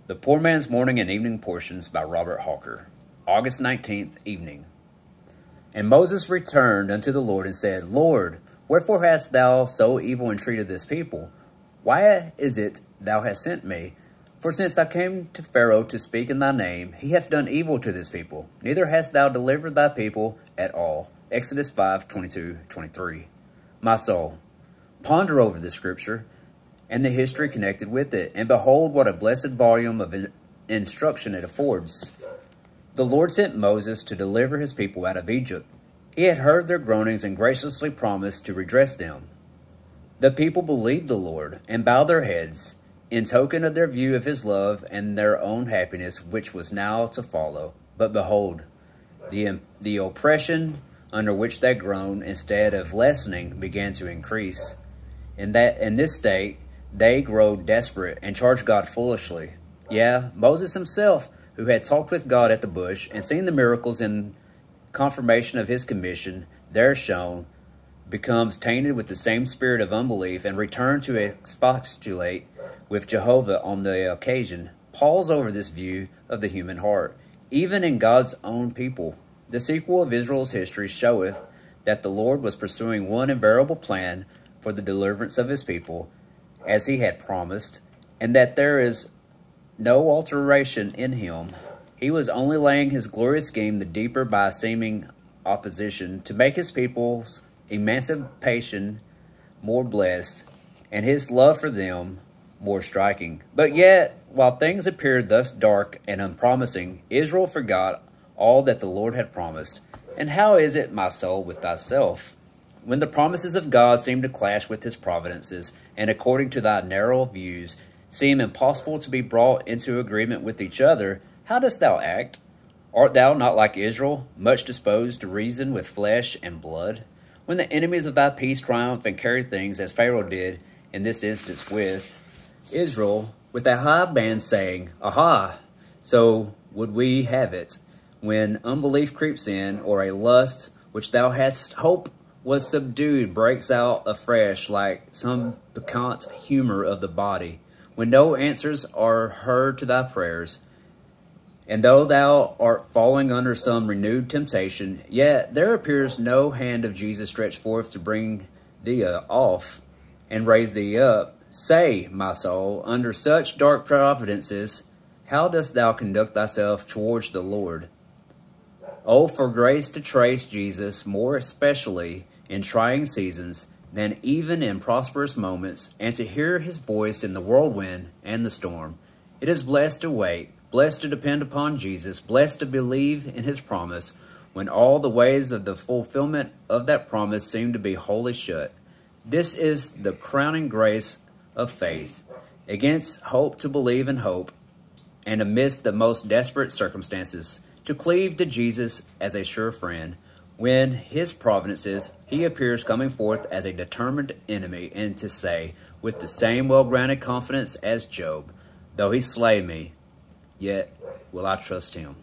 The Poor Man's Morning and Evening Portions by Robert Hawker. August 19th, evening. And Moses returned unto the Lord and said, Lord, wherefore hast thou so evil entreated this people? Why is it thou hast sent me? For since I came to Pharaoh to speak in thy name, he hath done evil to this people. Neither hast thou delivered thy people at all. Exodus 5:22-23. My soul, ponder over the scripture and the history connected with it, and behold what a blessed volume of instruction it affords. The Lord sent Moses to deliver his people out of Egypt. He had heard their groanings and graciously promised to redress them. The people believed the Lord and bowed their heads, in token of their view of his love and their own happiness, which was now to follow. But behold, the oppression under which they groaned, instead of lessening, began to increase. In this state, they grew desperate and charged God foolishly. Yeah, Moses himself, who had talked with God at the bush and seen the miracles in confirmation of his commission there shown, becomes tainted with the same spirit of unbelief and returned to expostulate with Jehovah on the occasion. Pause over this view of the human heart, even in God's own people. The sequel of Israel's history showeth that the Lord was pursuing one invariable plan for the deliverance of his people, as he had promised, and that there is no alteration in him. He was only laying his glorious scheme the deeper by seeming opposition, to make his people's emancipation more blessed, and his love for them more striking. But yet, while things appeared thus dark and unpromising, Israel forgot all that the Lord had promised. And how is it, my soul, with thyself? When the promises of God seem to clash with his providences, and according to thy narrow views seem impossible to be brought into agreement with each other, how dost thou act? Art thou not like Israel, much disposed to reason with flesh and blood? When the enemies of thy peace triumph and carry things, as Pharaoh did in this instance with Israel, with a high band saying, Aha, so would we have it. When unbelief creeps in, or a lust which thou hadst hoped was subdued breaks out afresh like some peccant humour of the body, when no answers are heard to thy prayers, and though thou art falling under some renewed temptation, yet there appears no hand of Jesus stretched forth to bring thee off and raise thee up. Say, my soul, under such dark providences, how dost thou conduct thyself towards the Lord? Oh, for grace to trace Jesus more especially in trying seasons than even in prosperous moments, and to hear his voice in the whirlwind and the storm. It is blessed to wait, blessed to depend upon Jesus, blessed to believe in his promise, when all the ways of the fulfillment of that promise seem to be wholly shut. This is the crowning grace of faith, against hope to believe in hope, and amidst the most desperate circumstances, to cleave to Jesus as a sure friend. When his providences, he appears coming forth as a determined enemy, and to say, with the same well-grounded confidence as Job, though he slay me, yet will I trust him.